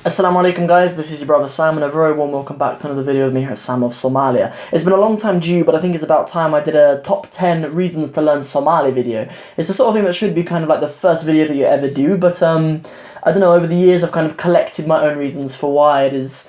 Assalamu alaikum guys, this is your brother Sam and a very warm welcome back to another video of me here at Sam of Somalia. It's been a long time due, but I think it's about time I did a top 10 reasons to learn Somali video. It's the sort of thing that should be kind of like the first video that you ever do, but I don't know, over the years I've kind of collected my own reasons for why it is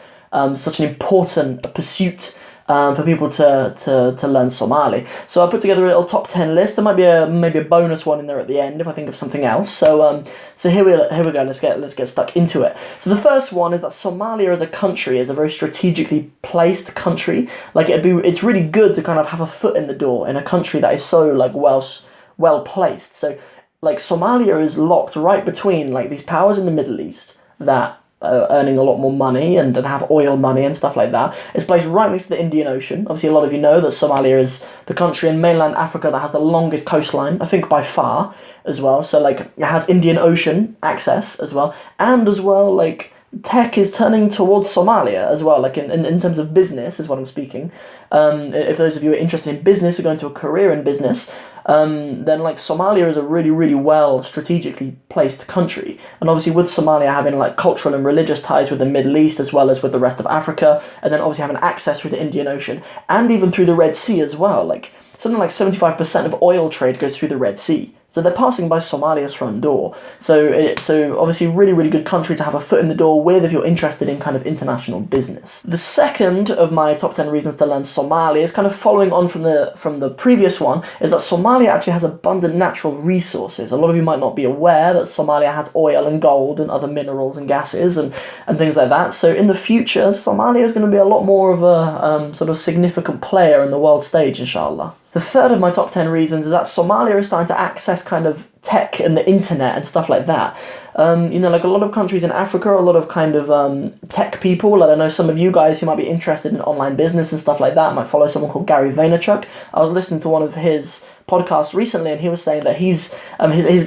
such an important pursuit for people to learn Somali. So I put together a little top 10 list. There might be maybe a bonus one in there at the end if I think of something else. So here we go. Let's get stuck into it. So the first one is that Somalia as a country is a very strategically placed country. Like it's really good to kind of have a foot in the door in a country that is so like well placed. So like Somalia is locked right between like these powers in the Middle East that earning a lot more money and have oil money and stuff like that. It's placed right next to the Indian Ocean. Obviously, a lot of you know that Somalia is the country in mainland Africa that has the longest coastline, I think by far, as well. So, like, it has Indian Ocean access as well. And as well, like, tech is turning towards Somalia as well, like in terms of business is what I'm speaking. If those of you are interested in business or going to a career in business, then like Somalia is a really, really well strategically placed country. And obviously with Somalia having like cultural and religious ties with the Middle East as well as with the rest of Africa, and then obviously having access through the Indian Ocean and even through the Red Sea as well. Like something like 75% of oil trade goes through the Red Sea. So they're passing by Somalia's front door. So obviously really, really good country to have a foot in the door with if you're interested in kind of international business. The second of my top 10 reasons to learn Somali is kind of following on from the previous one, is that Somalia actually has abundant natural resources. A lot of you might not be aware that Somalia has oil and gold and other minerals and gases and things like that. So in the future, Somalia is going to be a lot more of a sort of significant player in the world stage, inshallah. The third of my top 10 reasons is that Somalia is starting to access kind of tech and the internet and stuff like that. Like a lot of countries in Africa, a lot of kind of tech people. I don't know, some of you guys who might be interested in online business and stuff like that might follow someone called Gary Vaynerchuk. I was listening to one of his podcasts recently, and he was saying that his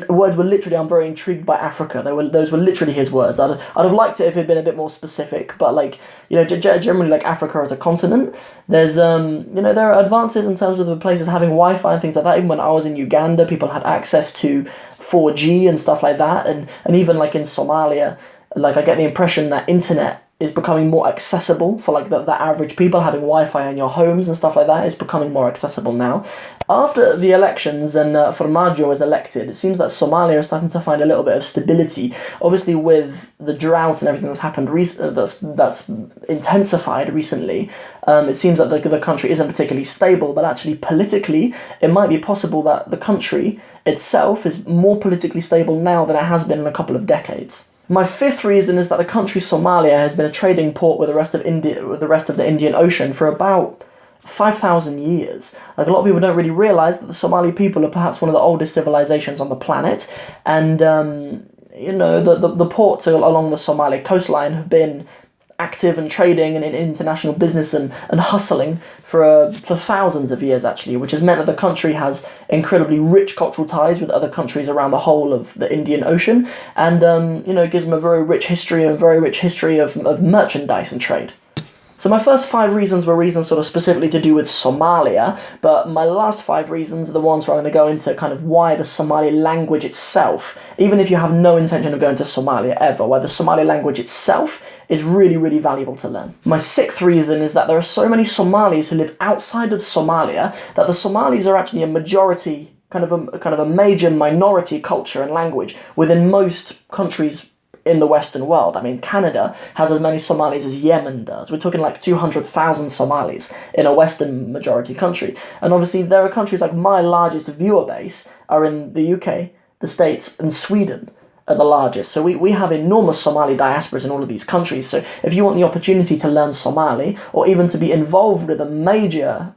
words were literally, "I'm very intrigued by Africa." Those were literally his words. I'd have liked it if it had been a bit more specific, but like, generally like Africa as a continent, there's there are advances in terms of the places having Wi-Fi and things like that. Even when I was in Uganda, people had access to 4G and stuff like that, and even like in Somalia, like I get the impression that internet is becoming more accessible for like the average people. Having Wi-Fi in your homes and stuff like that is becoming more accessible now. After the elections and Farmajo was elected, it seems that Somalia is starting to find a little bit of stability. Obviously with the drought and everything that's happened that's intensified recently, it seems that the country isn't particularly stable, but actually politically it might be possible that the country itself is more politically stable now than it has been in a couple of decades. My fifth reason is that the country Somalia has been a trading port with the rest of the Indian Ocean for about 5,000 years. Like a lot of people don't really realise that the Somali people are perhaps one of the oldest civilizations on the planet, and the ports along the Somali coastline have been active and trading and in international business and hustling for thousands of years actually, which has meant that the country has incredibly rich cultural ties with other countries around the whole of the Indian Ocean, and it gives them a very rich history of merchandise and trade. So my first 5 reasons were reasons sort of specifically to do with Somalia, but my last 5 reasons are the ones where I'm going to go into kind of why the Somali language itself, even if you have no intention of going to Somalia ever, why the Somali language itself is really, really valuable to learn. My 6th reason is that there are so many Somalis who live outside of Somalia that the Somalis are actually a majority, kind of a major minority culture and language within most countries in the Western world. I mean, Canada has as many Somalis as Yemen does. We're talking like 200,000 Somalis in a Western majority country. And obviously there are countries like my largest viewer base are in the UK, the States, and Sweden are the largest. So we have enormous Somali diasporas in all of these countries. So if you want the opportunity to learn Somali, or even to be involved with a major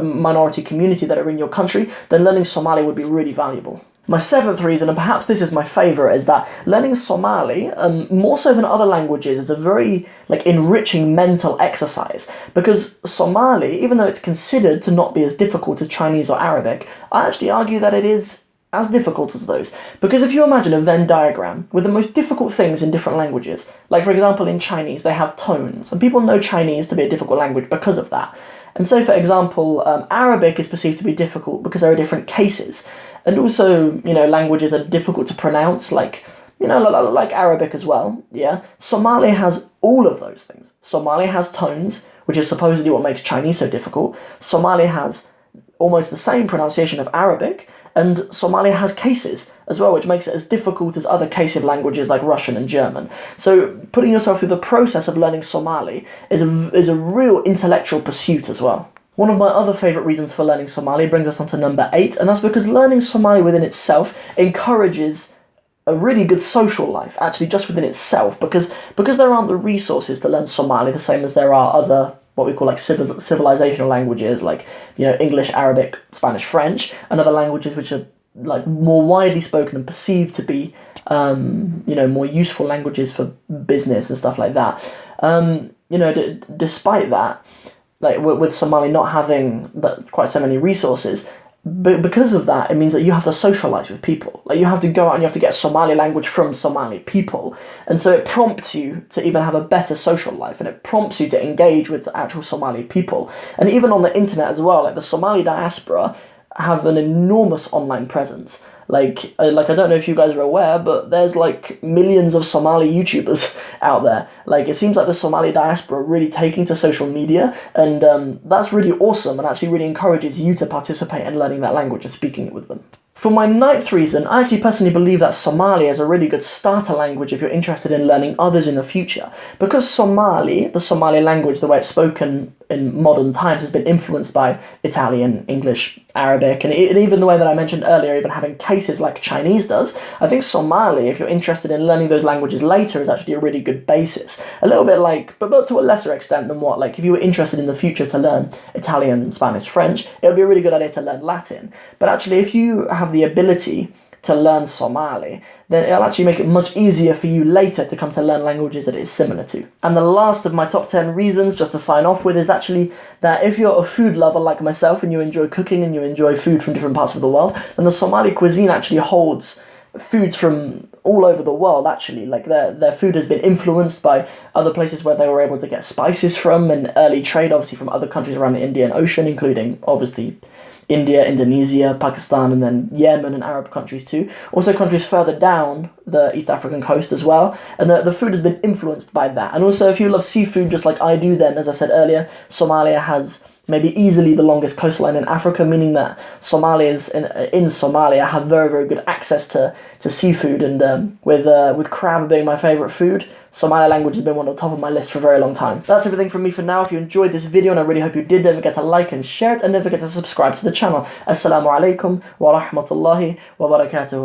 minority community that are in your country, then learning Somali would be really valuable. My 7th reason, and perhaps this is my favourite, is that learning Somali, more so than other languages, is a very enriching mental exercise. Because Somali, even though it's considered to not be as difficult as Chinese or Arabic, I actually argue that it is as difficult as those. Because if you imagine a Venn diagram with the most difficult things in different languages, like for example in Chinese they have tones, and people know Chinese to be a difficult language because of that. And so, for example, Arabic is perceived to be difficult because there are different cases. And also, languages that are difficult to pronounce, like like Arabic as well, yeah? Somali has all of those things. Somali has tones, which is supposedly what makes Chinese so difficult. Somali has almost the same pronunciation of Arabic, and Somali has cases as well, which makes it as difficult as other casive languages like Russian and German. So putting yourself through the process of learning Somali is a real intellectual pursuit as well. One of my other favourite reasons for learning Somali brings us on to number 8, and that's because learning Somali within itself encourages a really good social life, actually, just within itself, because there aren't the resources to learn Somali the same as there are other what we call like civilizational languages, like English, Arabic, Spanish, French, and other languages which are like more widely spoken and perceived to be more useful languages for business and stuff like that. Despite that, like with Somali not having quite so many resources, but because of that, it means that you have to socialize with people. Like you have to go out and you have to get Somali language from Somali people. And so it prompts you to even have a better social life, and it prompts you to engage with the actual Somali people. And even on the internet as well, like the Somali diaspora have an enormous online presence. Like I don't know if you guys are aware, but there's like millions of Somali YouTubers out there. Like it seems like the Somali diaspora are really taking to social media, and that's really awesome, and actually really encourages you to participate in learning that language and speaking it with them. For my 9th reason, I actually personally believe that Somali is a really good starter language if you're interested in learning others in the future. Because Somali, the Somali language, the way it's spoken in modern times, has been influenced by Italian, English, Arabic, and even the way that I mentioned earlier, even having cases like Chinese does. I think Somali, if you're interested in learning those languages later, is actually a really good basis. A little bit like, but to a lesser extent than what, like if you were interested in the future to learn Italian, Spanish, French, it would be a really good idea to learn Latin. But actually, if you have the ability to learn Somali, then it'll actually make it much easier for you later to come to learn languages that it is similar to. And the last of my top 10 reasons, just to sign off with, is actually that if you're a food lover like myself and you enjoy cooking and you enjoy food from different parts of the world, then the Somali cuisine actually holds foods from all over the world, actually. Like their food has been influenced by other places where they were able to get spices from, and early trade obviously from other countries around the Indian Ocean, including obviously India, Indonesia, Pakistan, and then Yemen and Arab countries too. Also countries further down the East African coast as well. And the food has been influenced by that. And also if you love seafood just like I do, then as I said earlier, Somalia has maybe easily the longest coastline in Africa, meaning that Somalis in Somalia have very, very good access to seafood. And with crab being my favourite food, Somali language has been one of the top of my list for a very long time. That's everything from me for now. If you enjoyed this video, and I really hope you did, don't forget to like and share it, and don't forget to subscribe to the channel. Assalamu alaikum wa rahmatullahi wa barakatuh.